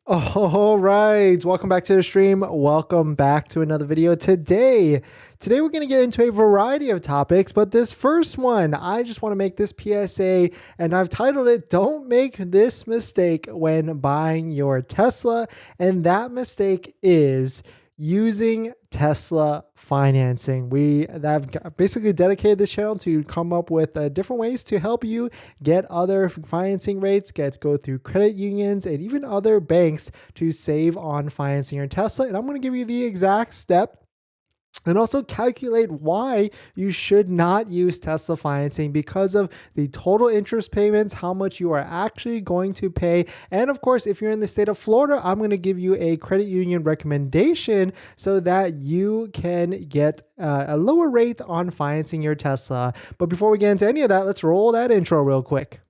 All right, welcome back to the stream. Welcome back to another video today. Today we're going to get into a variety of topics, but this first one, I just want to make this PSA, and I've titled it, Don't Make This Mistake When Buying Your Tesla. And that mistake is using Tesla financing. We have basically dedicated this channel to come up with different ways to help you get other financing rates, go through credit unions and even other banks to save on financing your Tesla. And I'm going to give you the exact step and also calculate why you should not use Tesla financing because of the total interest payments, how much you are actually going to pay. And of course, if you're in the state of Florida, I'm going to give you a credit union recommendation so that you can get a lower rate on financing your Tesla. But before we get into any of that, let's roll that intro real quick.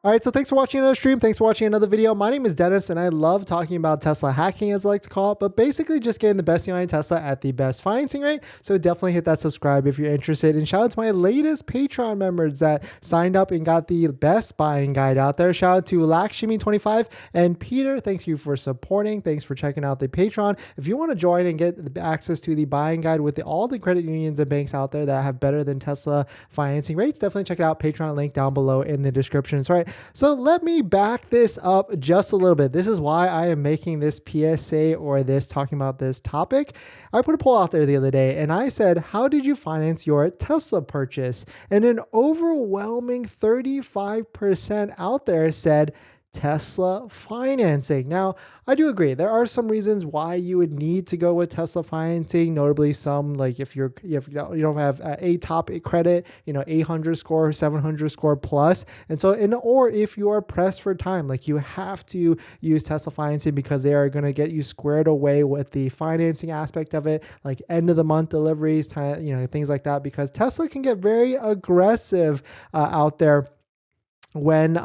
All right, so thanks for watching another stream. Thanks for watching another video. My name is Dennis, and I love talking about Tesla hacking, as I like to call it, but basically just getting the best deal on Tesla at the best financing rate. So definitely hit that subscribe if you're interested. And shout out to my latest Patreon members that signed up and got the best buying guide out there. Shout out to Lakshmi25 and Peter. Thanks you for supporting. Thanks for checking out the Patreon. If you want to join and get access to the buying guide with all the credit unions and banks out there that have better than Tesla financing rates, definitely check it out. Patreon link down below in the description. All right. So let me back this up just a little bit. This is why I am making this PSA or this talking about this topic. I put a poll out there the other day and I said, how did you finance your Tesla purchase? And an overwhelming 35% out there said Tesla financing. Now, I do agree. There are some reasons why you would need to go with Tesla financing, notably some like if you don't have a top credit, 800 score, 700 score plus. And so, or if you are pressed for time, like you have to use Tesla financing because they are going to get you squared away with the financing aspect of it, like end of the month deliveries, things like that, because Tesla can get very aggressive out there when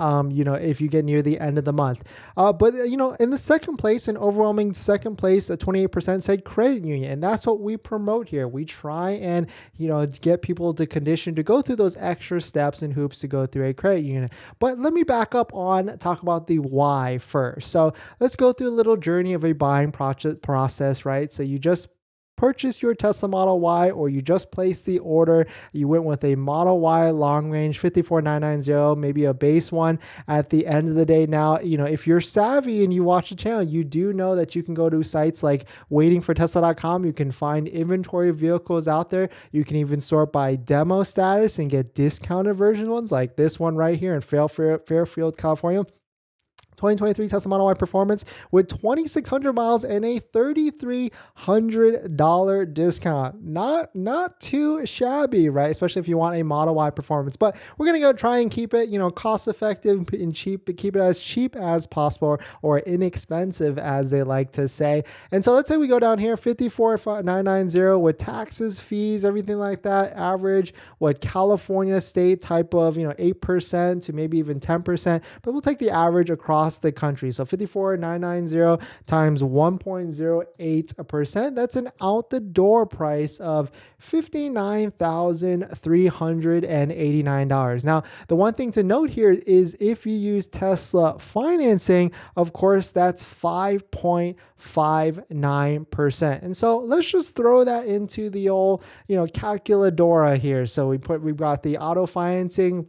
if you get near the end of the month. But in the second place, an overwhelming second place, 28% said credit union, and that's what we promote here. We try and get people to condition to go through those extra steps and hoops to go through a credit union. But let me back up on talk about the why first. So let's go through a little journey of a buying process, right? So you just purchase your Tesla Model Y, or you just placed the order, you went with a Model Y long range 54990, maybe a base one. At the end of the day, now, if you're savvy and you watch the channel, you do know that you can go to sites like waitingfortesla.com. You can find inventory vehicles out there. You can even sort by demo status and get discounted version ones like this one right here in Fairfield, California. 2023 Tesla Model Y Performance with 2,600 miles and a $3,300 discount. Not too shabby, right? Especially if you want a Model Y Performance. But we're going to go try and keep it, cost effective and cheap, keep it as cheap as possible or inexpensive as they like to say. And so let's say we go down here, 54,990 with taxes, fees, everything like that. Average, California state type of, 8% to maybe even 10%. But we'll take the average across the country. So 54,990 times 1.08%. That's an out the door price of $59,389. Now, the one thing to note here is if you use Tesla financing, of course, that's 5.59%. And so let's just throw that into the old, calculadora here. So we've got the auto financing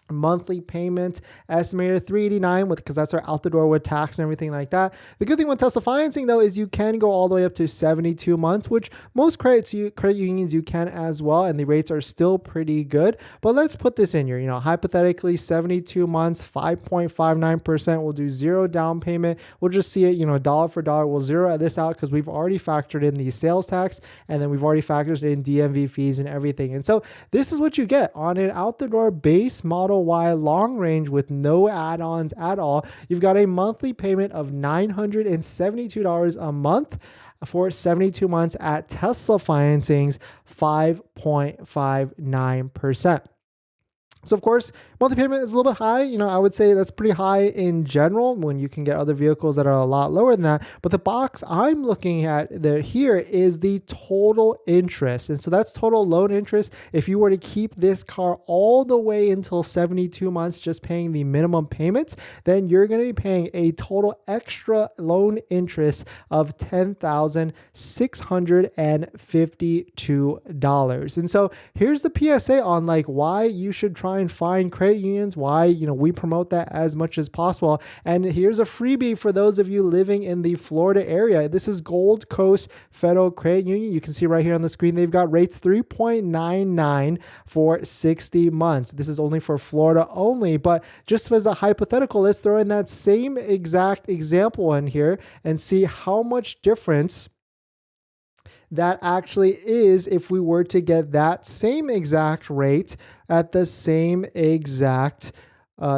monthly payment estimated $389 because that's our out the door with tax and everything like that. The good thing with Tesla financing though is you can go all the way up to 72 months, which most credit unions you can as well, and the rates are still pretty good. But let's put this in here, hypothetically 72 months, 5.59%. We'll do zero down payment. We'll just see it, dollar for dollar. We'll zero this out because we've already factored in the sales tax, and then we've already factored in DMV fees and everything. And so this is what you get on an out the door base Model Y long range with no add-ons at all. You've got a monthly payment of $972 a month for 72 months at Tesla financing's 5.59%. So of course, monthly payment is a little bit high. I would say that's pretty high in general when you can get other vehicles that are a lot lower than that. But the box I'm looking at there here is the total interest. And so that's total loan interest. If you were to keep this car all the way until 72 months, just paying the minimum payments, then you're going to be paying a total extra loan interest of $10,652. And so here's the PSA on like why you should try and find credit unions, why we promote that as much as possible. And here's a freebie for those of you living in the Florida area. This is Gold Coast Federal Credit Union. You can see right here on the screen they've got rates 3.99 for 60 months. This is only for Florida only, but just as a hypothetical, let's throw in that same exact example in here and see how much difference that actually is if we were to get that same exact rate at the same exact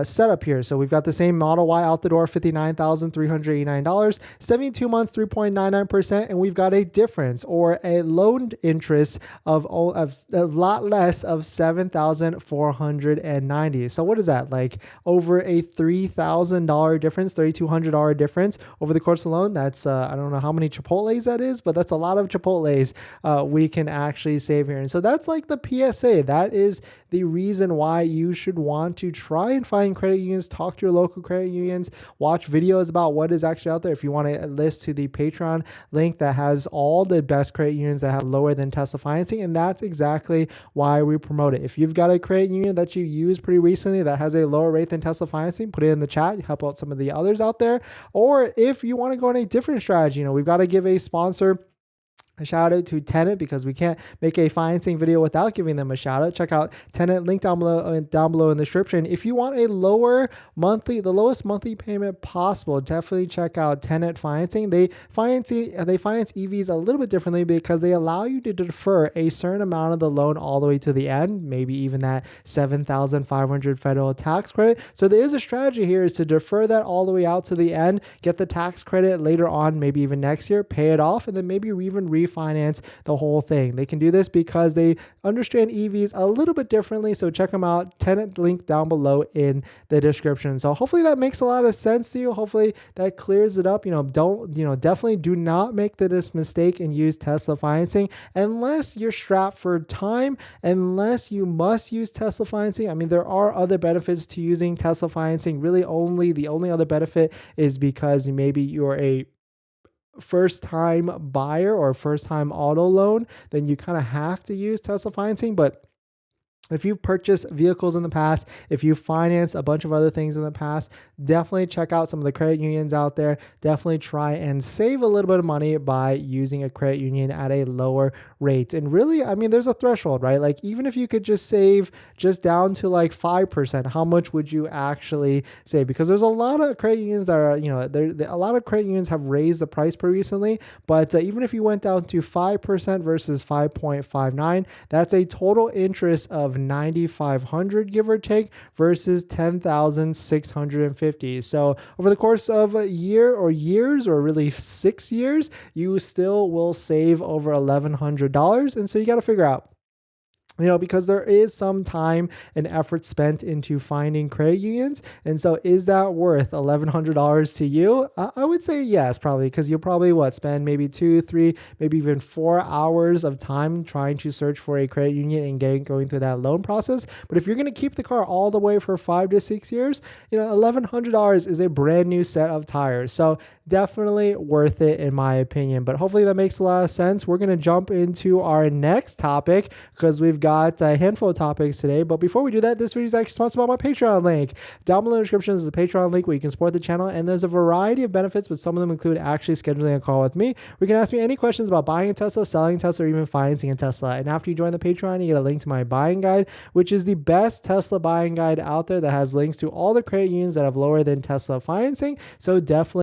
setup here. So we've got the same Model Y out the door, $59,389, 72 months, 3.99%, and we've got a difference or a loan interest of a lot less of $7,490. So what is that? Like over a $3,000 difference, $3,200 difference over the course of the loan. That's I don't know how many Chipotles that is, but that's a lot of Chipotles we can actually save here. And so that's like the PSA. That is the reason why you should want to try and find credit unions, talk to your local credit unions, watch videos about what is actually out there. If you want to list to the Patreon link that has all the best credit unions that have lower than Tesla financing, and that's exactly why we promote it. If you've got a credit union that you used pretty recently that has a lower rate than Tesla financing, put it in the chat, help out some of the others out there. Or if you want to go on a different strategy, we've got to give a sponsor a shout out to Tenet because we can't make a financing video without giving them a shout out. Check out Tenet, link down below in the description. If you want a the lowest monthly payment possible, definitely check out Tenet financing. They finance EVs a little bit differently because they allow you to defer a certain amount of the loan all the way to the end, maybe even that $7,500 federal tax credit. So there is a strategy here is to defer that all the way out to the end, get the tax credit later on, maybe even next year, pay it off, and then maybe even refinance the whole thing. They can do this because they understand EVs a little bit differently. So check them out. Tenet link down below in the description. So hopefully that makes a lot of sense to you. Hopefully that clears it up. Definitely do not make this mistake and use Tesla financing unless you're strapped for time, unless you must use Tesla financing. I mean, there are other benefits to using Tesla financing. Really the only other benefit is because maybe you're a first-time buyer or first-time auto loan, then you kind of have to use Tesla financing. But if you've purchased vehicles in the past, if you financed a bunch of other things in the past, definitely check out some of the credit unions out there. Definitely try and save a little bit of money by using a credit union at a lower rate. And really, I mean, there's a threshold, right? Like even if you could just save just down to like 5%, how much would you actually save? Because there's a lot of credit unions that are, a lot of credit unions have raised the price pretty recently. But even if you went down to 5% versus 5.59, that's a total interest of $9,500 give or take versus $10,650. So over the course of a year or years, or really 6 years, you still will save over $1,100. And so you got to figure out, because there is some time and effort spent into finding credit unions. And so is that worth $1,100 to you? I would say yes, probably, because you'll probably spend maybe 2, 3, maybe even 4 hours of time trying to search for a credit union and going through that loan process. But if you're going to keep the car all the way for 5 to 6 years, $1,100 is a brand new set of tires. So definitely worth it in my opinion. But hopefully that makes a lot of sense. We're going to jump into our next topic because we've got a handful of topics today. But before we do that, this video is actually sponsored by my Patreon link. Down below in the description is a Patreon link where you can support the channel, and there's a variety of benefits, but some of them include actually scheduling a call with me. You can ask me any questions about buying a Tesla, selling a Tesla, or even financing a Tesla. And after you join the Patreon, you get a link to my buying guide, which is the best Tesla buying guide out there that has links to all the credit unions that have lower than Tesla financing. So definitely